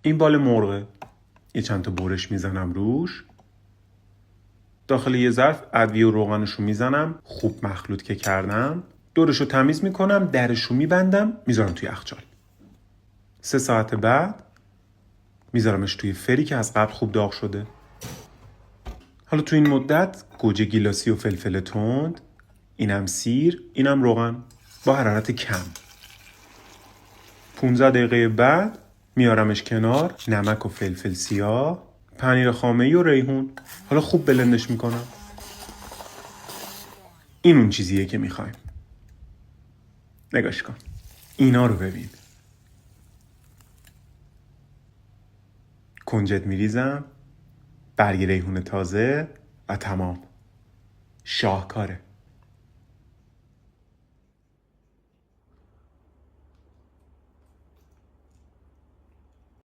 این بال مرغه. یه چند تا برش میزنم روش. داخل یه ظرف ادویه و روغنشو میزنم. خوب مخلوط که کردم. دورشو تمیز میکنم. درشو میبندم. میذارم توی یخچال. 3 ساعت بعد میذارمش توی فری که از قبل خوب داغ شده. حالا تو این مدت گوجه گیلاسی و فلفل تند، اینم سیر، اینم روغن با حرارت کم. 15 دقیقه بعد میارمش کنار. نمک و فلفل سیاه، پنیر خامه‌ای و ریحون. حالا خوب بلندش میکنم. این اون چیزیه که میخوایم. نگاش کن. اینا رو ببین. کنجد میریزم، برگ ریحون تازه و تمام. شاهکاره.